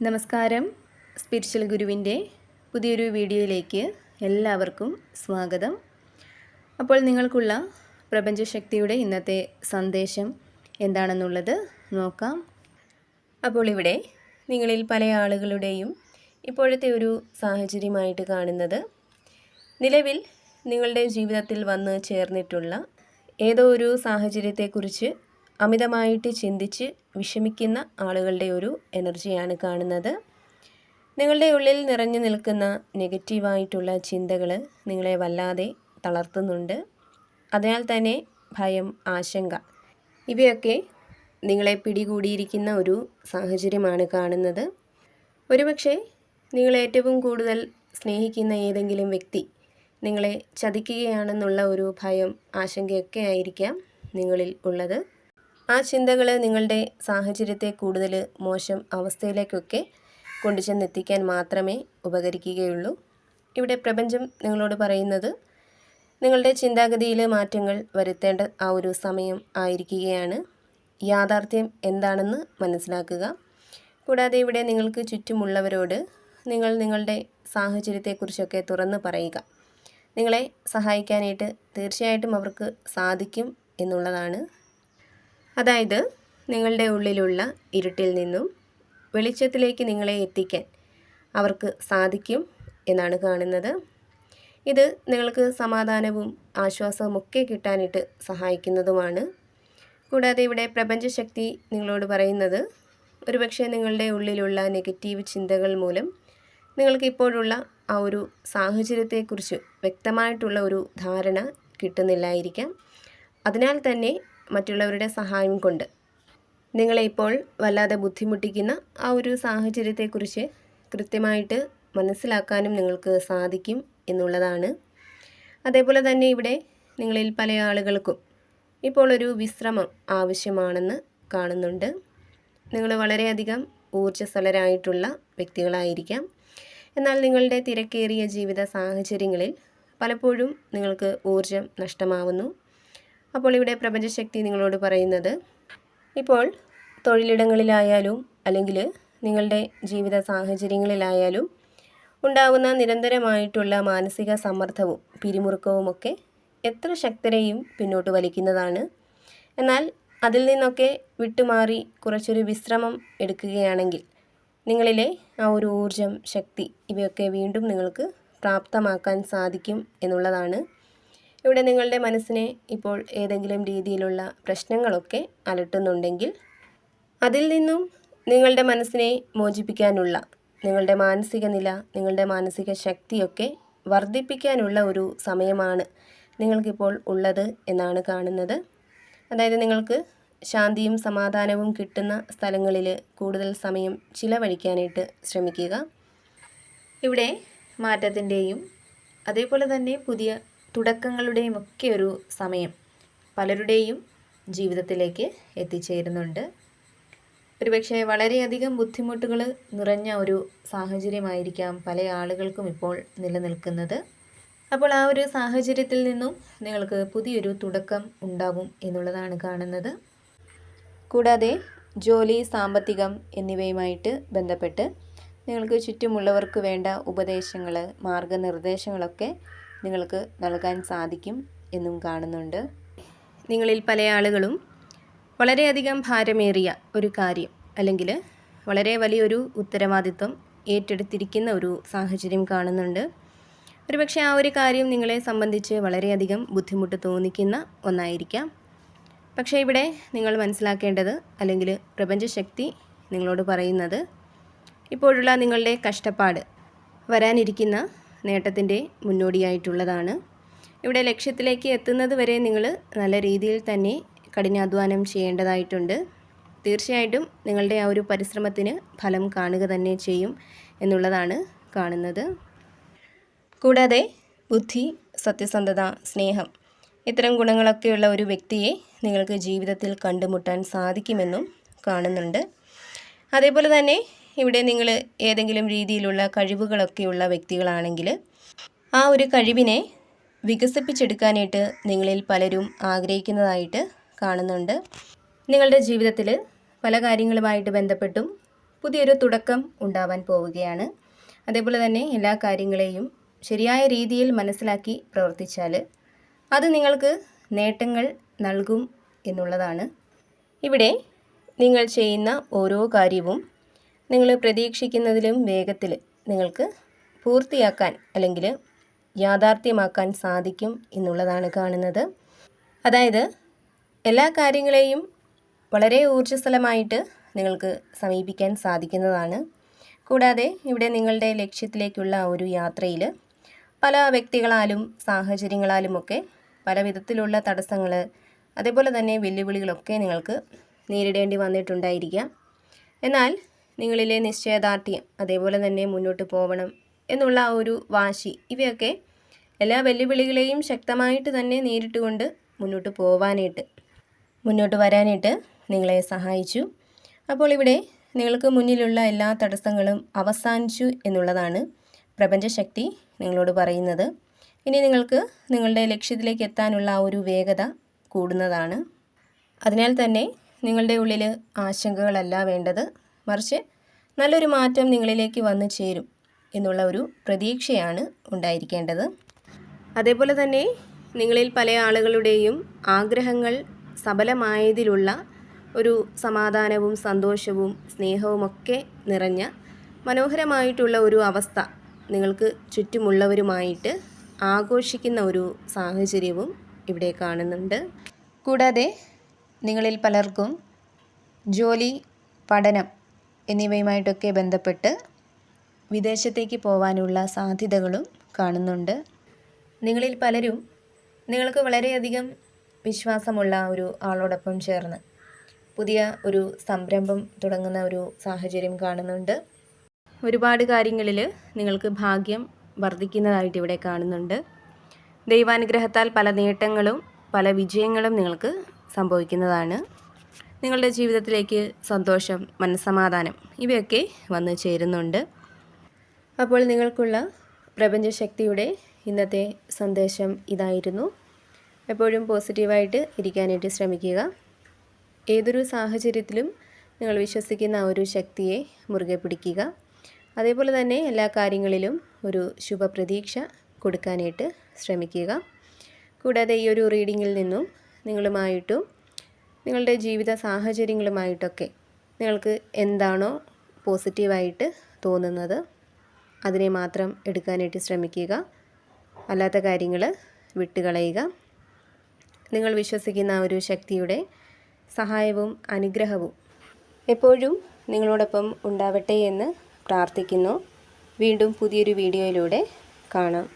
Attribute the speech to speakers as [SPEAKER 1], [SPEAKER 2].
[SPEAKER 1] നമസ്കാരം. സ്പിരിച്വൽ ഗുരുവിൻ്റെ പുതിയൊരു വീഡിയോയിലേക്ക് എല്ലാവർക്കും സ്വാഗതം. അപ്പോൾ നിങ്ങൾക്കുള്ള പ്രപഞ്ചശക്തിയുടെ ഇന്നത്തെ സന്ദേശം എന്താണെന്നുള്ളത് നോക്കാം. അപ്പോൾ ഇവിടെ നിങ്ങളിൽ പല ആളുകളുടെയും ഇപ്പോഴത്തെ ഒരു സാഹചര്യമായിട്ട് കാണുന്നത്, നിലവിൽ നിങ്ങളുടെ ജീവിതത്തിൽ വന്ന് ചേർന്നിട്ടുള്ള ഏതോ ഒരു സാഹചര്യത്തെക്കുറിച്ച് അമിതമായിട്ട് ചിന്തിച്ച് വിഷമിക്കുന്ന ആളുകളുടെ ഒരു എനർജിയാണ് കാണുന്നത്. നിങ്ങളുടെ ഉള്ളിൽ നിറഞ്ഞു നിൽക്കുന്ന നെഗറ്റീവായിട്ടുള്ള ചിന്തകൾ നിങ്ങളെ വല്ലാതെ തളർത്തുന്നുണ്ട്. അതിനാൽ തന്നെ ഭയം, ആശങ്ക ഇവയൊക്കെ നിങ്ങളെ പിടികൂടിയിരിക്കുന്ന ഒരു സാഹചര്യമാണ് കാണുന്നത്. ഒരുപക്ഷെ നിങ്ങൾ ഏറ്റവും കൂടുതൽ സ്നേഹിക്കുന്ന ഏതെങ്കിലും വ്യക്തി നിങ്ങളെ ചതിക്കുകയാണെന്നുള്ള ഒരു ഭയം, ആശങ്കയൊക്കെ ആയിരിക്കാം നിങ്ങളിൽ ഉള്ളത്. ആ ചിന്തകൾ നിങ്ങളുടെ സാഹചര്യത്തെ കൂടുതൽ മോശം അവസ്ഥയിലേക്കൊക്കെ കൊണ്ടുചെന്നെത്തിക്കാൻ മാത്രമേ ഉപകരിക്കുകയുള്ളൂ. ഇവിടെ പ്രപഞ്ചം നിങ്ങളോട് പറയുന്നത്, നിങ്ങളുടെ ചിന്താഗതിയിൽ മാറ്റങ്ങൾ വരുത്തേണ്ട ആ ഒരു സമയം ആയിരിക്കുകയാണ്. യാഥാർത്ഥ്യം എന്താണെന്ന് മനസ്സിലാക്കുക. കൂടാതെ ഇവിടെ നിങ്ങൾക്ക് ചുറ്റുമുള്ളവരോട് നിങ്ങൾ നിങ്ങളുടെ സാഹചര്യത്തെക്കുറിച്ചൊക്കെ തുറന്ന് പറയുക. നിങ്ങളെ സഹായിക്കാനായിട്ട് തീർച്ചയായിട്ടും അവർക്ക് സാധിക്കും എന്നുള്ളതാണ്. അതായത് നിങ്ങളുടെ ഉള്ളിലുള്ള ഇരുട്ടിൽ നിന്നും വെളിച്ചത്തിലേക്ക് നിങ്ങളെ എത്തിക്കാൻ അവർക്ക് സാധിക്കും എന്നാണ് കാണുന്നത്. ഇത് നിങ്ങൾക്ക് സമാധാനവും ആശ്വാസവും ഒക്കെ കിട്ടാനായിട്ട് സഹായിക്കുന്നതുമാണ്. കൂടാതെ ഇവിടെ പ്രപഞ്ചശക്തി നിങ്ങളോട് പറയുന്നത്, ഒരുപക്ഷെ നിങ്ങളുടെ ഉള്ളിലുള്ള നെഗറ്റീവ് ചിന്തകൾ മൂലം നിങ്ങൾക്ക് ഇപ്പോഴുള്ള ആ ഒരു സാഹചര്യത്തെക്കുറിച്ച് വ്യക്തമായിട്ടുള്ള ഒരു ധാരണ കിട്ടുന്നില്ലായിരിക്കാം. അതിനാൽ തന്നെ മറ്റുള്ളവരുടെ സഹായം കൊണ്ട് നിങ്ങളെ ഇപ്പോൾ വല്ലാതെ ബുദ്ധിമുട്ടിക്കുന്ന ആ ഒരു സാഹചര്യത്തെക്കുറിച്ച് കൃത്യമായിട്ട് മനസ്സിലാക്കാനും നിങ്ങൾക്ക് സാധിക്കും എന്നുള്ളതാണ്. അതേപോലെ തന്നെ ഇവിടെ നിങ്ങളിൽ പല ആളുകൾക്കും ഇപ്പോൾ ഒരു വിശ്രമം ആവശ്യമാണെന്ന് കാണുന്നുണ്ട്. നിങ്ങൾ വളരെയധികം ഊർജ്ജസ്വലരായിട്ടുള്ള വ്യക്തികളായിരിക്കാം. എന്നാൽ നിങ്ങളുടെ തിരക്കേറിയ ജീവിത സാഹചര്യങ്ങളിൽ പലപ്പോഴും നിങ്ങൾക്ക് ഊർജം നഷ്ടമാവുന്നു. അപ്പോൾ ഇവിടെ പ്രപഞ്ചശക്തി നിങ്ങളോട് പറയുന്നത്, ഇപ്പോൾ തൊഴിലിടങ്ങളിലായാലും അല്ലെങ്കിൽ നിങ്ങളുടെ ജീവിത സാഹചര്യങ്ങളിലായാലും ഉണ്ടാകുന്ന നിരന്തരമായിട്ടുള്ള മാനസിക സമ്മർദ്ദവും പിരിമുറുക്കവുമൊക്കെ എത്ര ശക്തരെയും പിന്നോട്ട് വലിക്കുന്നതാണ്. എന്നാൽ അതിൽ നിന്നൊക്കെ വിട്ടുമാറി കുറച്ചൊരു വിശ്രമം എടുക്കുകയാണെങ്കിൽ നിങ്ങളിലെ ആ ഒരു ഊർജം, ശക്തി ഇവയൊക്കെ വീണ്ടും നിങ്ങൾക്ക് പ്രാപ്തമാക്കാൻ സാധിക്കും എന്നുള്ളതാണ്. ഇവിടെ നിങ്ങളുടെ മനസ്സിനെ ഇപ്പോൾ ഏതെങ്കിലും രീതിയിലുള്ള പ്രശ്നങ്ങളൊക്കെ അലട്ടുന്നുണ്ടെങ്കിൽ അതിൽ നിന്നും നിങ്ങളുടെ മനസ്സിനെ മോചിപ്പിക്കാനുള്ള, നിങ്ങളുടെ മാനസിക നില, നിങ്ങളുടെ മാനസിക ശക്തിയൊക്കെ വർദ്ധിപ്പിക്കാനുള്ള ഒരു സമയമാണ് നിങ്ങൾക്കിപ്പോൾ ഉള്ളത് എന്നാണ് കാണുന്നത്. അതായത് നിങ്ങൾക്ക് ശാന്തിയും സമാധാനവും കിട്ടുന്ന സ്ഥലങ്ങളിൽ കൂടുതൽ സമയം ചിലവഴിക്കാനായിട്ട് ശ്രമിക്കുക. ഇവിടെ മാറ്റത്തിൻ്റെയും അതേപോലെ തന്നെ പുതിയ തുടക്കങ്ങളുടെയും ഒക്കെ ഒരു സമയം പലരുടെയും ജീവിതത്തിലേക്ക് എത്തിച്ചേരുന്നുണ്ട്. ഒരുപക്ഷെ വളരെയധികം ബുദ്ധിമുട്ടുകൾ നിറഞ്ഞ ഒരു സാഹചര്യമായിരിക്കാം പല ആളുകൾക്കും ഇപ്പോൾ നിലനിൽക്കുന്നത്. അപ്പോൾ ആ ഒരു സാഹചര്യത്തിൽ നിന്നും നിങ്ങൾക്ക് പുതിയൊരു തുടക്കം ഉണ്ടാകും എന്നുള്ളതാണ് കാണുന്നത്. കൂടാതെ ജോലി, സാമ്പത്തികം എന്നിവയുമായിട്ട് ബന്ധപ്പെട്ട് നിങ്ങൾക്ക് ചുറ്റുമുള്ളവർക്ക് വേണ്ട ഉപദേശങ്ങൾ, മാർഗനിർദ്ദേശങ്ങളൊക്കെ നിങ്ങൾക്ക് നൽകാൻ സാധിക്കും എന്നും കാണുന്നുണ്ട്. നിങ്ങളിൽ പല ആളുകളും വളരെയധികം ഭാരമേറിയ ഒരു കാര്യം അല്ലെങ്കിൽ വളരെ വലിയൊരു ഉത്തരവാദിത്വം ഏറ്റെടുത്തിരിക്കുന്ന ഒരു സാഹചര്യം കാണുന്നുണ്ട്. ഒരുപക്ഷെ ആ ഒരു കാര്യം നിങ്ങളെ സംബന്ധിച്ച് വളരെയധികം ബുദ്ധിമുട്ട് തോന്നിക്കുന്ന ഒന്നായിരിക്കാം. പക്ഷേ ഇവിടെ നിങ്ങൾ മനസ്സിലാക്കേണ്ടത്, അല്ലെങ്കിൽ പ്രപഞ്ചശക്തി നിങ്ങളോട് പറയുന്നത്, ഇപ്പോഴുള്ള നിങ്ങളുടെ കഷ്ടപ്പാട് വരാനിരിക്കുന്ന നേട്ടത്തിൻ്റെ മുന്നോടിയായിട്ടുള്ളതാണ്. ഇവിടെ ലക്ഷ്യത്തിലേക്ക് എത്തുന്നത് വരെ നിങ്ങൾ നല്ല രീതിയിൽ തന്നെ കഠിനാധ്വാനം ചെയ്യേണ്ടതായിട്ടുണ്ട്. തീർച്ചയായിട്ടും നിങ്ങളുടെ ആ ഒരു പരിശ്രമത്തിന് ഫലം കാണുക തന്നെ ചെയ്യും എന്നുള്ളതാണ് കാണുന്നത്. കൂടാതെ ബുദ്ധി, സത്യസന്ധത, സ്നേഹം ഇത്തരം ഗുണങ്ങളൊക്കെയുള്ള ഒരു വ്യക്തിയെ നിങ്ങൾക്ക് ജീവിതത്തിൽ കണ്ടുമുട്ടാൻ സാധിക്കുമെന്നും കാണുന്നുണ്ട്. അതേപോലെ തന്നെ ഇവിടെ നിങ്ങൾ ഏതെങ്കിലും രീതിയിലുള്ള കഴിവുകളൊക്കെയുള്ള വ്യക്തികളാണെങ്കിൽ ആ ഒരു കഴിവിനെ വികസിപ്പിച്ചെടുക്കാനായിട്ട് നിങ്ങളിൽ പലരും ആഗ്രഹിക്കുന്നതായിട്ട് കാണുന്നുണ്ട്. നിങ്ങളുടെ ജീവിതത്തിൽ പല കാര്യങ്ങളുമായിട്ട് ബന്ധപ്പെട്ടും പുതിയൊരു തുടക്കം ഉണ്ടാവാൻ പോവുകയാണ്. അതേപോലെ തന്നെ എല്ലാ കാര്യങ്ങളെയും ശരിയായ രീതിയിൽ മനസ്സിലാക്കി പ്രവർത്തിച്ചാൽ അത് നിങ്ങൾക്ക് നേട്ടങ്ങൾ നൽകും എന്നുള്ളതാണ്. ഇവിടെ നിങ്ങൾ ചെയ്യുന്ന ഓരോ കാര്യവും നിങ്ങൾ പ്രതീക്ഷിക്കുന്നതിലും വേഗത്തിൽ നിങ്ങൾക്ക് പൂർത്തിയാക്കാൻ അല്ലെങ്കിൽ യാഥാർത്ഥ്യമാക്കാൻ സാധിക്കും എന്നുള്ളതാണ് കാണുന്നത്. അതായത് എല്ലാ കാര്യങ്ങളെയും വളരെ ഊർജ്ജസ്വലമായിട്ട് നിങ്ങൾക്ക് സമീപിക്കാൻ സാധിക്കുന്നതാണ്. കൂടാതെ ഇവിടെ നിങ്ങളുടെ ലക്ഷ്യത്തിലേക്കുള്ള ഒരു യാത്രയിൽ പല വ്യക്തികളാലും സാഹചര്യങ്ങളാലുമൊക്കെ പല വിധത്തിലുള്ള തടസ്സങ്ങൾ അതേപോലെ തന്നെ വെല്ലുവിളികളൊക്കെ നിങ്ങൾക്ക് നേരിടേണ്ടി വന്നിട്ടുണ്ടായിരിക്കാം. എന്നാൽ നിങ്ങളിലെ നിശ്ചയദാർഢ്യം അതേപോലെ തന്നെ മുന്നോട്ട് പോകണം എന്നുള്ള ഒരു വാശി ഇവയൊക്കെ എല്ലാ വെല്ലുവിളികളെയും ശക്തമായിട്ട് തന്നെ നേരിട്ടുകൊണ്ട് മുന്നോട്ട് വരാനായിട്ട് നിങ്ങളെ സഹായിച്ചു. അപ്പോൾ ഇവിടെ നിങ്ങൾക്ക് മുന്നിലുള്ള എല്ലാ തടസ്സങ്ങളും അവസാനിച്ചു എന്നുള്ളതാണ് പ്രപഞ്ചശക്തി നിങ്ങളോട് പറയുന്നത്. ഇനി നിങ്ങൾക്ക് നിങ്ങളുടെ ലക്ഷ്യത്തിലേക്ക് എത്താനുള്ള ഒരു വേഗത കൂടുന്നതാണ്. അതിനാൽ തന്നെ നിങ്ങളുടെ ഉള്ളിൽ ആശങ്കകളല്ല വേണ്ടത്, മറിച്ച് നല്ലൊരു മാറ്റം നിങ്ങളിലേക്ക് വന്നു ചേരും എന്നുള്ള ഒരു പ്രതീക്ഷയാണ് ഉണ്ടായിരിക്കേണ്ടത്. അതേപോലെ തന്നെ നിങ്ങളിൽ പല ആളുകളുടെയും ആഗ്രഹങ്ങൾ സഫലമായതിലുള്ള ഒരു സമാധാനവും സന്തോഷവും സ്നേഹവുമൊക്കെ നിറഞ്ഞ മനോഹരമായിട്ടുള്ള ഒരു അവസ്ഥ നിങ്ങൾക്ക് ചുറ്റുമുള്ളവരുമായിട്ട് ആഘോഷിക്കുന്ന ഒരു സാഹചര്യവും ഇവിടെ കാണുന്നുണ്ട്. കൂടാതെ നിങ്ങളിൽ പലർക്കും ജോലി, പഠനം എന്നിവയുമായിട്ടൊക്കെ ബന്ധപ്പെട്ട് വിദേശത്തേക്ക് പോകാനുള്ള സാധ്യതകളും കാണുന്നുണ്ട്. നിങ്ങളിൽ പലരും നിങ്ങൾക്ക് വളരെയധികം വിശ്വാസമുള്ള ഒരു ആളോടൊപ്പം ചേർന്ന് പുതിയ ഒരു സംരംഭം തുടങ്ങുന്ന ഒരു സാഹചര്യം കാണുന്നുണ്ട്. ഒരുപാട് കാര്യങ്ങളിൽ നിങ്ങൾക്ക് ഭാഗ്യം വർദ്ധിക്കുന്നതായിട്ട് ഇവിടെ കാണുന്നുണ്ട്. ദൈവാനുഗ്രഹത്താൽ പല നേട്ടങ്ങളും പല വിജയങ്ങളും നിങ്ങൾക്ക് സംഭവിക്കുന്നതാണ്. നിങ്ങളുടെ ജീവിതത്തിലേക്ക് സന്തോഷം, മനസ്സമാധാനം ഇവയൊക്കെ വന്നു ചേരുന്നുണ്ട്. അപ്പോൾ നിങ്ങൾക്കുള്ള പ്രപഞ്ചശക്തിയുടെ ഇന്നത്തെ സന്ദേശം ഇതായിരുന്നു. എപ്പോഴും പോസിറ്റീവായിട്ട് ഇരിക്കാനായിട്ട് ശ്രമിക്കുക. ഏതൊരു സാഹചര്യത്തിലും നിങ്ങൾ വിശ്വസിക്കുന്ന ഒരു ശക്തിയെ മുറുകെ പിടിക്കുക. അതേപോലെ തന്നെ എല്ലാ കാര്യങ്ങളിലും ഒരു ശുഭപ്രതീക്ഷ കൊടുക്കാനായിട്ട് ശ്രമിക്കുക. കൂടാതെ ഈ ഒരു റീഡിങ്ങിൽ നിന്നും നിങ്ങളുമായിട്ടും നിങ്ങളുടെ ജീവിത സാഹചര്യങ്ങളുമായിട്ടൊക്കെ നിങ്ങൾക്ക് എന്താണോ പോസിറ്റീവായിട്ട് തോന്നുന്നത് അതിനെ മാത്രം എടുക്കാനായിട്ട് ശ്രമിക്കുക. അല്ലാത്ത കാര്യങ്ങൾ വിട്ടുകളയുക. നിങ്ങൾ വിശ്വസിക്കുന്ന ഒരു ശക്തിയുടെ സഹായവും അനുഗ്രഹവും എപ്പോഴും നിങ്ങളോടൊപ്പം ഉണ്ടാവട്ടെ എന്ന് പ്രാർത്ഥിക്കുന്നു. വീണ്ടും പുതിയൊരു വീഡിയോയിലൂടെ കാണാം.